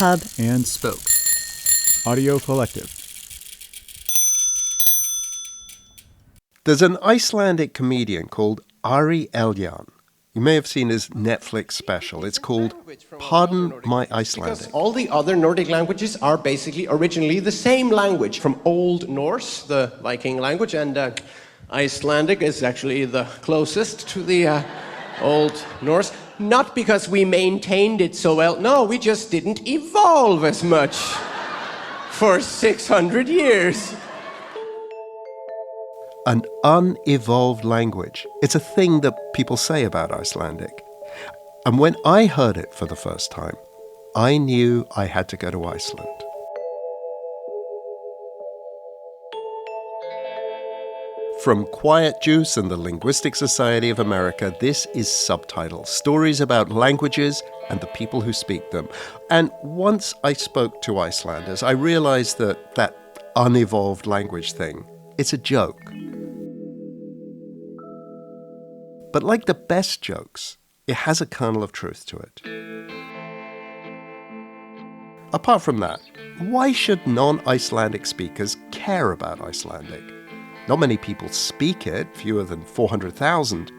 Hub, and Spoke. Audio Collective. There's an Icelandic comedian called Ari Eljan. You may have seen his Netflix special. It's called Pardon My Icelandic. Because all the other Nordic languages are basically originally the same language from Old Norse, the Viking language, and Icelandic is actually the closest to the Old Norse. Not because we maintained it so well. No, we just didn't evolve as much for 600 years. An unevolved language. It's a thing that people say about Icelandic. And when I heard it for the first time, I knew I had to go to Iceland. From Quiet Juice and the Linguistic Society of America, this is Subtitles, stories about languages and the people who speak them. And once I spoke to Icelanders, I realized that unevolved language thing, it's a joke. But like the best jokes, it has a kernel of truth to it. Apart from that, why should non-Icelandic speakers care about Icelandic? Not many people speak it, fewer than 400,000,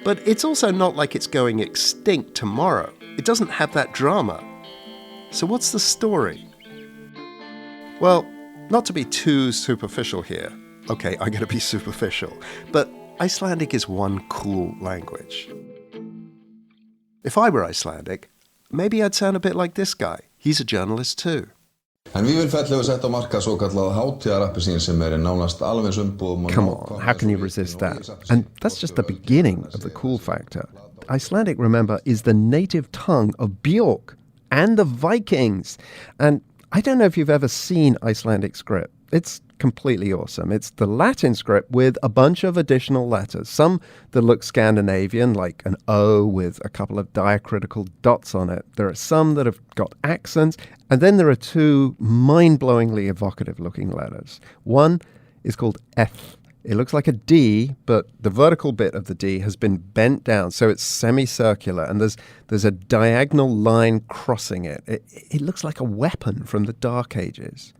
but it's also not like it's going extinct tomorrow. It doesn't have that drama. So what's the story? Well, not to be too superficial here. Okay, I'm going to be superficial, but Icelandic is one cool language. If I were Icelandic, maybe I'd sound a bit like this guy. He's a journalist too. En Vífilfell hefur sett á markað svokallað hátíðarappelsín sem nánast alveg umbúðum. Come on, how can you resist that? And that's just the beginning of the cool factor. Icelandic, remember, is the native tongue of Björk and the Vikings. And I don't know if you've ever seen Icelandic script. It's completely awesome. It's the Latin script with a bunch of additional letters, some that look Scandinavian, like an O with a couple of diacritical dots on it. There are some that have got accents, and then there are two mind-blowingly evocative-looking letters. One is called F. It looks like a D, but the vertical bit of the D has been bent down, so it's semicircular, and there's a diagonal line crossing it. It looks like a weapon from the Dark Ages.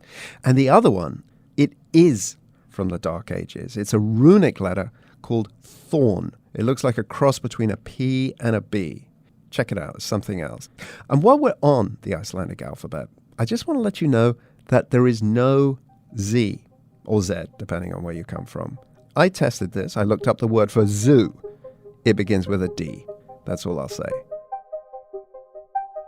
And the other one, it is from the Dark Ages. It's a runic letter called Thorn. It looks like a cross between a P and a B. Check it out, it's something else. And while we're on the Icelandic alphabet, I just want to let you know that there is no Z. Or Z, depending on where you come from. I tested this. I looked up the word for zoo. It begins with a D. That's all I'll say.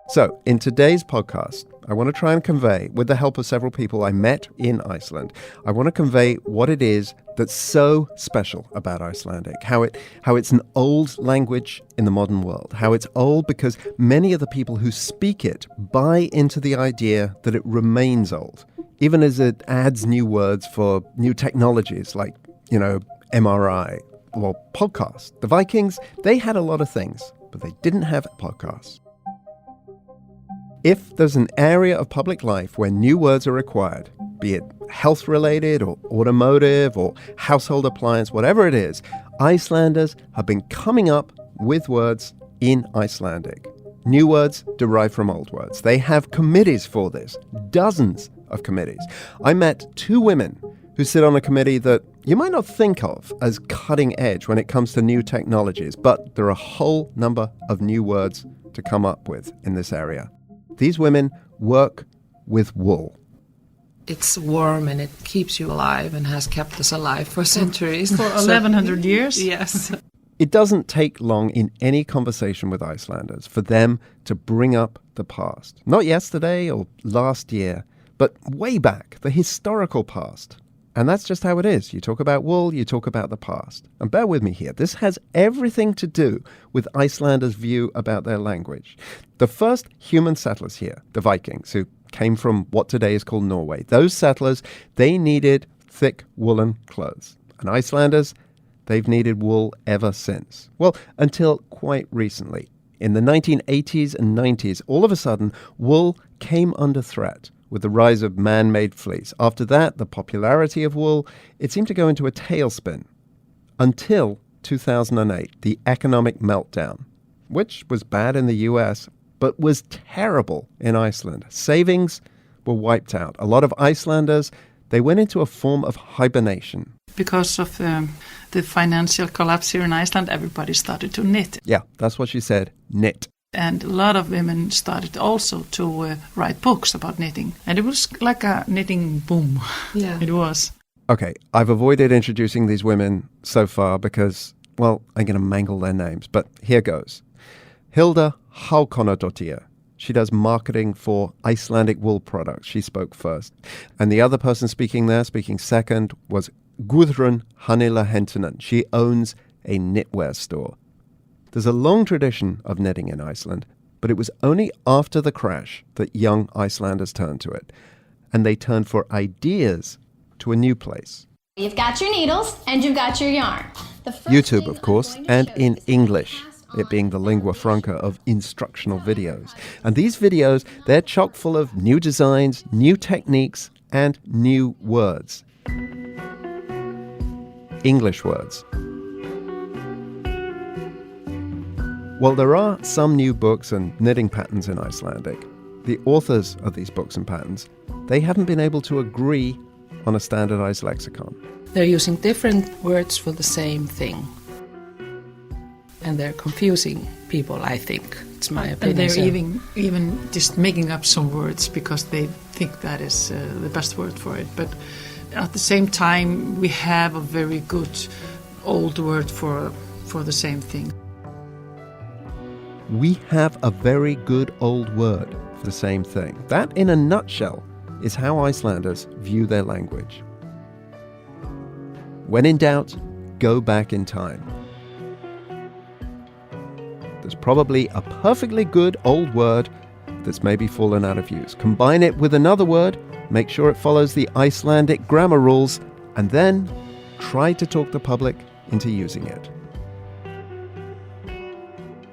So, in today's podcast, I want to try and convey, with the help of several people I met in Iceland, I want to convey what it is that's so special about Icelandic, how it's an old language in the modern world, how it's old because many of the people who speak it buy into the idea that it remains old, even as it adds new words for new technologies like, MRI or podcast. The Vikings, they had a lot of things, but they didn't have podcasts. If there's an area of public life where new words are required, be it health-related or automotive or household appliance, whatever it is, Icelanders have been coming up with words in Icelandic. New words derived from old words. They have committees for this, dozens of committees. I met two women who sit on a committee that you might not think of as cutting edge when it comes to new technologies, but there are a whole number of new words to come up with in this area. These women work with wool. It's warm and it keeps you alive and has kept us alive for centuries. For 1,100 years? Yes. It doesn't take long in any conversation with Icelanders for them to bring up the past. Not yesterday or last year, but way back, the historical past. And that's just how it is. You talk about wool, you talk about the past. And bear with me here. This has everything to do with Icelanders' view about their language. The first human settlers here, the Vikings, who came from what today is called Norway, those settlers, they needed thick woolen clothes. And Icelanders, they've needed wool ever since. Well, until quite recently. In the 1980s and 90s, all of a sudden, wool came under threat with the rise of man-made fleece. After that, the popularity of wool, it seemed to go into a tailspin until 2008, the economic meltdown, which was bad in the US, but was terrible in Iceland. Savings were wiped out. A lot of Icelanders, they went into a form of hibernation. Because of the financial collapse here in Iceland, everybody started to knit. Yeah, that's what she said, knit. And a lot of women started also to write books about knitting. And it was like a knitting boom. Yeah. It was. Okay, I've avoided introducing these women so far because, well, I'm going to mangle their names, but here goes. Hulda Hákonardóttir. She does marketing for Icelandic wool products. She spoke first. And the other person speaking second, was Guðrún Hannele Henttinen. She owns a knitwear store. There's a long tradition of knitting in Iceland, but it was only after the crash that young Icelanders turned to it. And they turned for ideas to a new place. You've got your needles and you've got your yarn. YouTube, of course, and in English, it being the lingua franca of instructional videos. And these videos, they're chock full of new designs, new techniques, and new words. English words. Well, there are some new books and knitting patterns in Icelandic. The authors of these books and patterns, they haven't been able to agree on a standardized lexicon. They're using different words for the same thing. And they're confusing people, I think. It's my opinion. And they're even just making up some words because they think that is the best word for it. But at the same time, we have a very good old word for the same thing. We have a very good old word for the same thing. That, in a nutshell, is how Icelanders view their language. When in doubt, go back in time. There's probably a perfectly good old word that's maybe fallen out of use. Combine it with another word, make sure it follows the Icelandic grammar rules, and then try to talk the public into using it.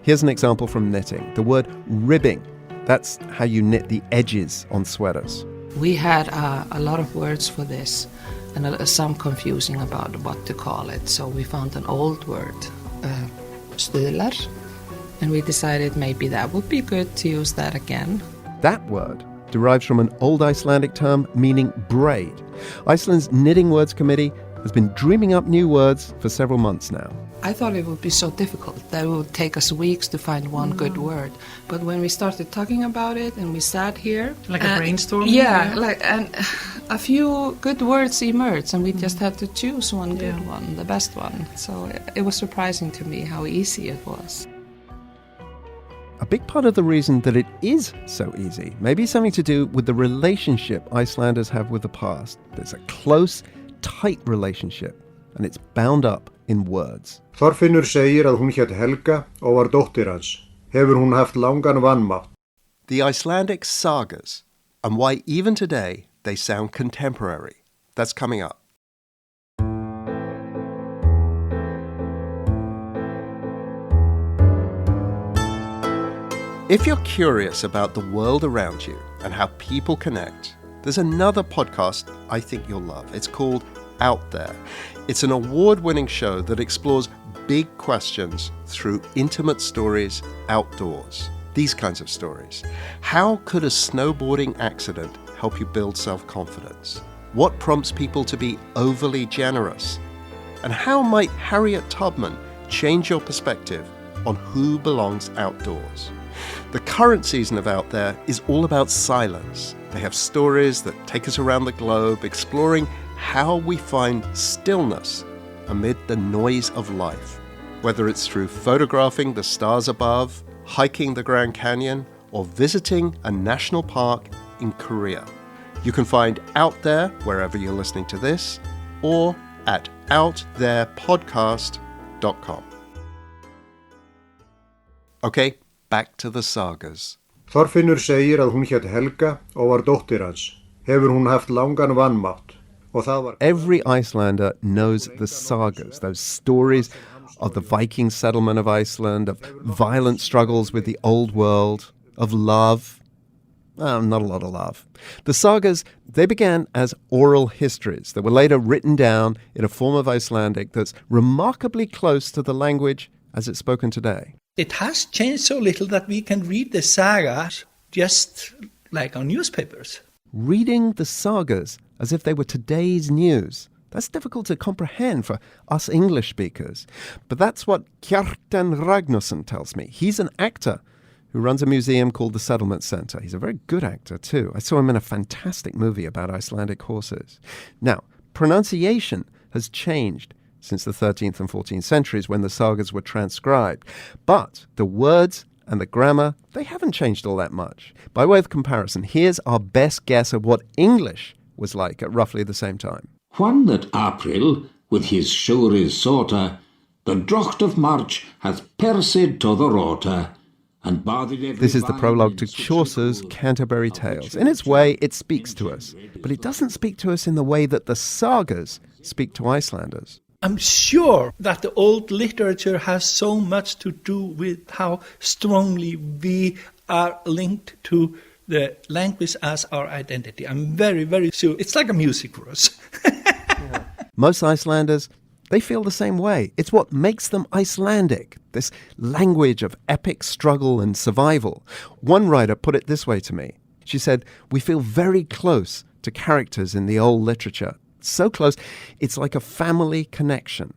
Here's an example from knitting. The word ribbing. That's how you knit the edges on sweaters. We had a lot of words for this and some confusing about what to call it. So we found an old word, stuðlar, and we decided maybe that would be good to use that again. That word derives from an old Icelandic term meaning braid. Iceland's Knitting Words Committee has been dreaming up new words for several months now. I thought it would be so difficult that it would take us weeks to find one good word. But when we started talking about it and we sat here... Like a brainstorm? Yeah, and a few good words emerged and we just had to choose one good one, the best one. So it was surprising to me how easy it was. A big part of the reason that it is so easy may be something to do with the relationship Icelanders have with the past. There's a close, tight relationship, and it's bound up in words. Þorfinnur segir að hún hét Helga og var dóttir hans. Hefur hún haft langan vanmátt. The Icelandic sagas, and why even today they sound contemporary. That's coming up. If you're curious about the world around you and how people connect, there's another podcast I think you'll love. It's called Out There. It's an award-winning show that explores big questions through intimate stories outdoors. These kinds of stories. How could a snowboarding accident help you build self-confidence? What prompts people to be overly generous? And how might Harriet Tubman change your perspective on who belongs outdoors? The current season of Out There is all about silence. They have stories that take us around the globe, exploring how we find stillness amid the noise of life. Whether it's through photographing the stars above, hiking the Grand Canyon, or visiting a national park in Korea. You can find Out There wherever you're listening to this, or at outtherepodcast.com. Okay, back to the sagas. Þorfinnur segir að hún hét Helga og var dóttir hans. Hefur hún haft langan vanmátt. Every Icelander knows the sagas, those stories of the Viking settlement of Iceland, of violent struggles with the old world, of love. Not a lot of love. The sagas, they began as oral histories that were later written down in a form of Icelandic that's remarkably close to the language as it's spoken today. It has changed so little that we can read the sagas just like our newspapers. Reading the sagas as if they were today's news. That's difficult to comprehend for us English speakers. But that's what Kjartan Ragnarsson tells me. He's an actor who runs a museum called the Settlement Centre. He's a very good actor too. I saw him in a fantastic movie about Icelandic horses. Now, pronunciation has changed since the 13th and 14th centuries when the sagas were transcribed. But the words and the grammar, they haven't changed all that much. By way of comparison, here's our best guess of what English was like at roughly the same time. When that April, with his showy sorter, the drocht of March hath persed to the rota, and bathed every. This is the prologue to Chaucer's Canterbury Tales. In its way, it speaks to us, but it doesn't speak to us in the way that the sagas speak to Icelanders. I'm sure that the old literature has so much to do with how strongly we are linked to the language as our identity. I'm very, very sure. It's like a music for us. Most Icelanders, they feel the same way. It's what makes them Icelandic, this language of epic struggle and survival. One writer put it this way to me. She said, "We feel very close to characters in the old literature. So close, it's like a family connection."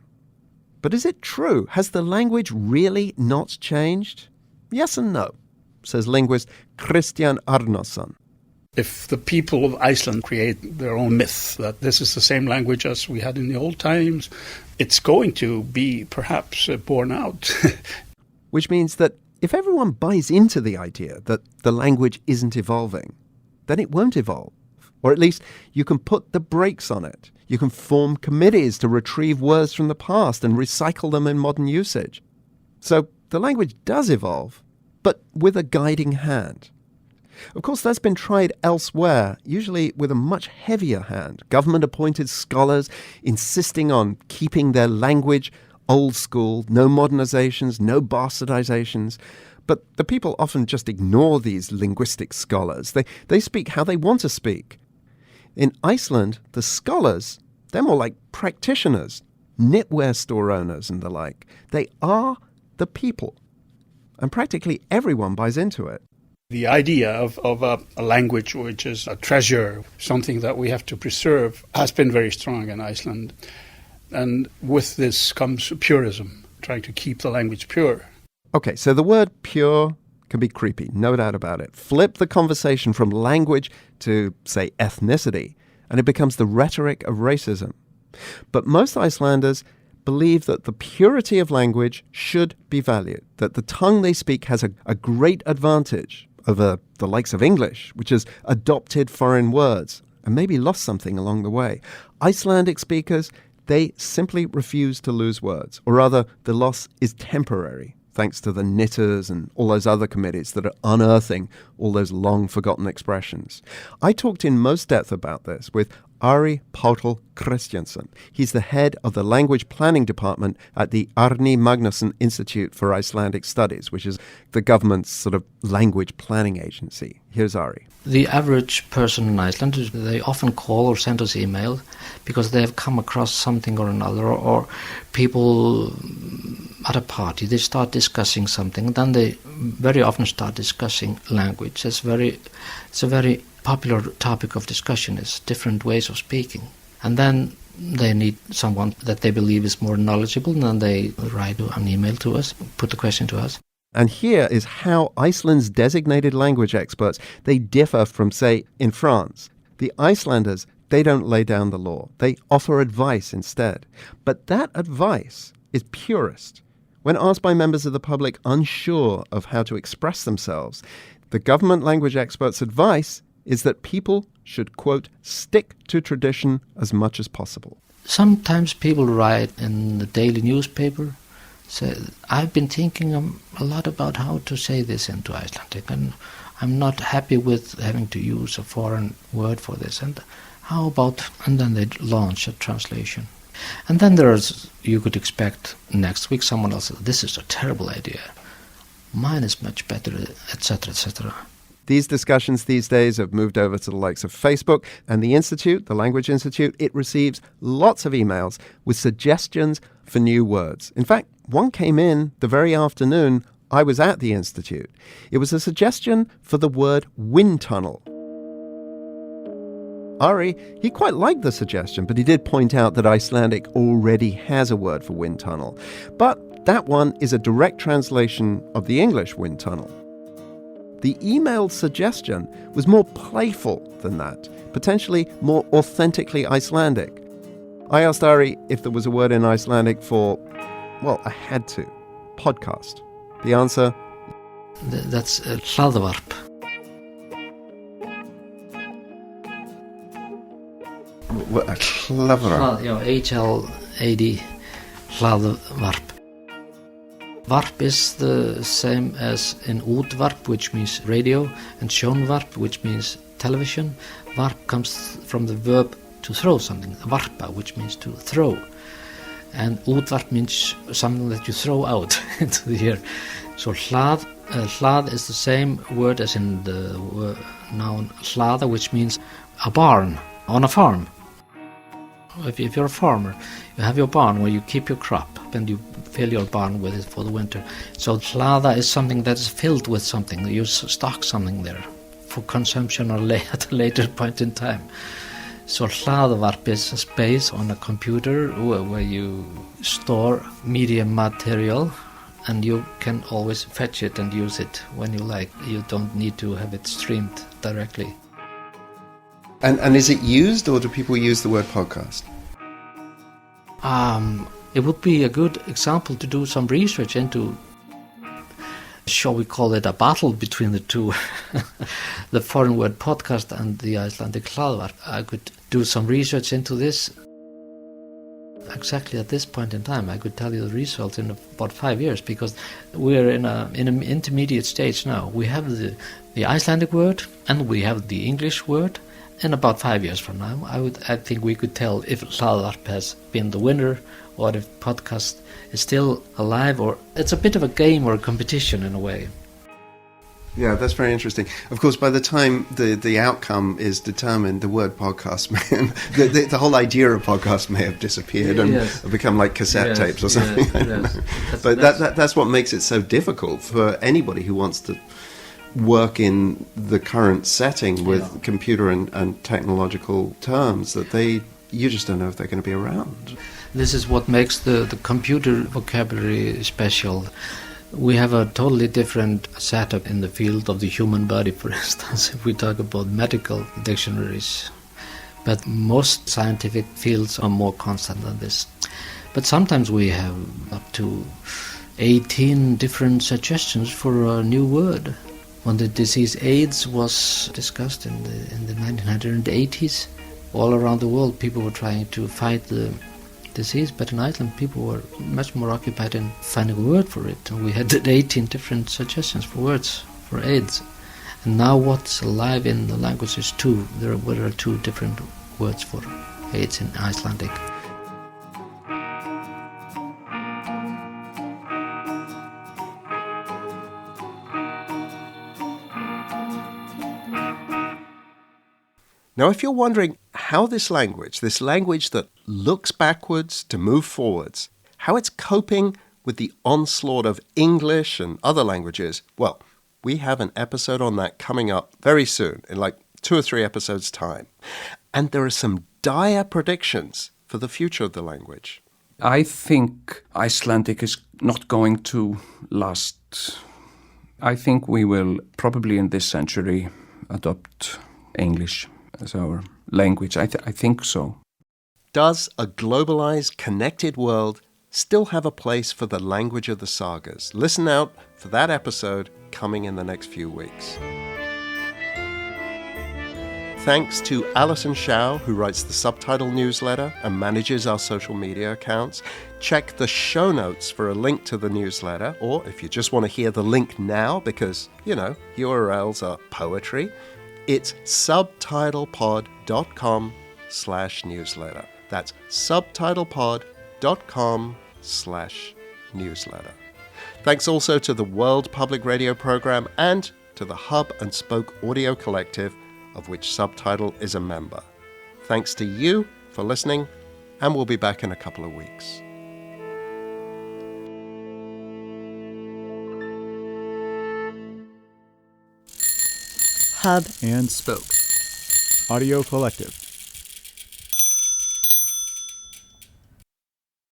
But is it true? Has the language really not changed? Yes and no, says linguist Kristján Arnarsson. If the people of Iceland create their own myth that this is the same language as we had in the old times, it's going to be perhaps borne out. Which means that if everyone buys into the idea that the language isn't evolving, then it won't evolve. Or at least you can put the brakes on it. You can form committees to retrieve words from the past and recycle them in modern usage. So the language does evolve, but with a guiding hand. Of course, that's been tried elsewhere, usually with a much heavier hand. Government-appointed scholars insisting on keeping their language old school, no modernizations, no bastardizations. But the people often just ignore these linguistic scholars. They speak how they want to speak. In Iceland, the scholars, they're more like practitioners, knitwear store owners and the like. They are the people. And practically everyone buys into it. The idea of a language which is a treasure, something that we have to preserve, has been very strong in Iceland. And with this comes purism, trying to keep the language pure. Okay, so the word pure can be creepy, no doubt about it. Flip the conversation from language to, say, ethnicity, and it becomes the rhetoric of racism. But most Icelanders believe that the purity of language should be valued, that the tongue they speak has a great advantage over the likes of English, which has adopted foreign words and maybe lost something along the way. Icelandic speakers, they simply refuse to lose words, or rather, the loss is temporary, thanks to the knitters and all those other committees that are unearthing all those long-forgotten expressions. I talked in most depth about this with Ari Páll Kristjánsson. He's the head of the language planning department at the Árni Magnússon Institute for Icelandic Studies, which is the government's sort of language planning agency. Here's Ari. The average person in Iceland, they often call or send us email because they have come across something or another, or people at a party, they start discussing something, then they very often start discussing language. It's a very popular topic of discussion, is different ways of speaking. And then they need someone that they believe is more knowledgeable, and then they write an email to us, put the question to us. And here is how Iceland's designated language experts, they differ from, say, in France. The Icelanders, they don't lay down the law. They offer advice instead. But that advice is purist. When asked by members of the public unsure of how to express themselves, the government language experts' advice is that people should, quote, stick to tradition as much as possible. Sometimes people write in the daily newspaper, say, I've been thinking a lot about how to say this into Icelandic, and I'm not happy with having to use a foreign word for this, and how about, and then they launch a translation. And then you could expect next week someone else says, this is a terrible idea. Mine is much better, etc., etc. These discussions these days have moved over to the likes of Facebook, and the Institute, the Language Institute, it receives lots of emails with suggestions for new words. In fact, one came in the very afternoon I was at the Institute. It was a suggestion for the word wind tunnel. Ari, he quite liked the suggestion, but he did point out that Icelandic already has a word for wind tunnel. But that one is a direct translation of the English wind tunnel. The emailed suggestion was more playful than that, potentially more authentically Icelandic. I asked Ari if there was a word in Icelandic for, well, I had to, podcast. The answer? That's hlaðvarp. What a clever. HLAD, hlaðvarp. Varp is the same as in útvarp, which means radio, and sjónvarp, which means television. Varp comes from the verb to throw something, varpa, which means to throw. And útvarp means something that you throw out into the air. So hlað is the same word as in the noun hlaða, which means a barn on a farm. If you're a farmer, you have your barn where you keep your crop and you fill your barn with it for the winter. So hlaða is something that is filled with something. You stock something there for consumption or at a later point in time. So hlaðvarp is a space on a computer where you store media material and you can always fetch it and use it when you like. You don't need to have it streamed directly. And is it used, or do people use the word podcast? It would be a good example to do some research into, shall we call it a battle between the two, the foreign word podcast and the Icelandic hlaðvarp. I could do some research into this. Exactly at this point in time, I could tell you the results in about 5 years, because we're in an intermediate stage now. We have the Icelandic word and we have the English word. In about 5 years from now, I think we could tell if hlaðvarp has been the winner or if podcast is still alive, or it's a bit of a game or a competition in a way. Yeah, that's very interesting. Of course, by the time the outcome is determined, the word podcast, the whole idea of podcast may have disappeared and become like cassette tapes or something. I don't know. But that's what makes it so difficult for anybody who wants to work in the current setting with computer and technological terms, that you just don't know if they're going to be around. This is what makes the computer vocabulary special. We have a totally different setup in the field of the human body, for instance, if we talk about medical dictionaries. But most scientific fields are more constant than this. But sometimes we have up to 18 different suggestions for a new word. When the disease AIDS was discussed in the 1980s, all around the world people were trying to fight the disease, but in Iceland people were much more occupied in finding a word for it. And we had 18 different suggestions for words for AIDS. And now what's alive in the language is two. There are two different words for AIDS in Icelandic. Now, if you're wondering how this language that looks backwards to move forwards, how it's coping with the onslaught of English and other languages, well, we have an episode on that coming up very soon, in like 2 or 3 episodes' time. And there are some dire predictions for the future of the language. I think Icelandic is not going to last. I think we will probably in this century adopt English as our language. I think so. Does a globalized, connected world still have a place for the language of the sagas? Listen out for that episode coming in the next few weeks. Thanks to Alison Shao, who writes the Subtitle newsletter and manages our social media accounts. Check the show notes for a link to the newsletter, or if you just want to hear the link now, because, URLs are poetry, it's subtitlepod.com/newsletter. That's subtitlepod.com/newsletter. Thanks also to the World Public Radio Program and to the Hub and Spoke Audio Collective, of which Subtitle is a member. Thanks to you for listening, and we'll be back in a couple of weeks. and spoke. Audio Collective.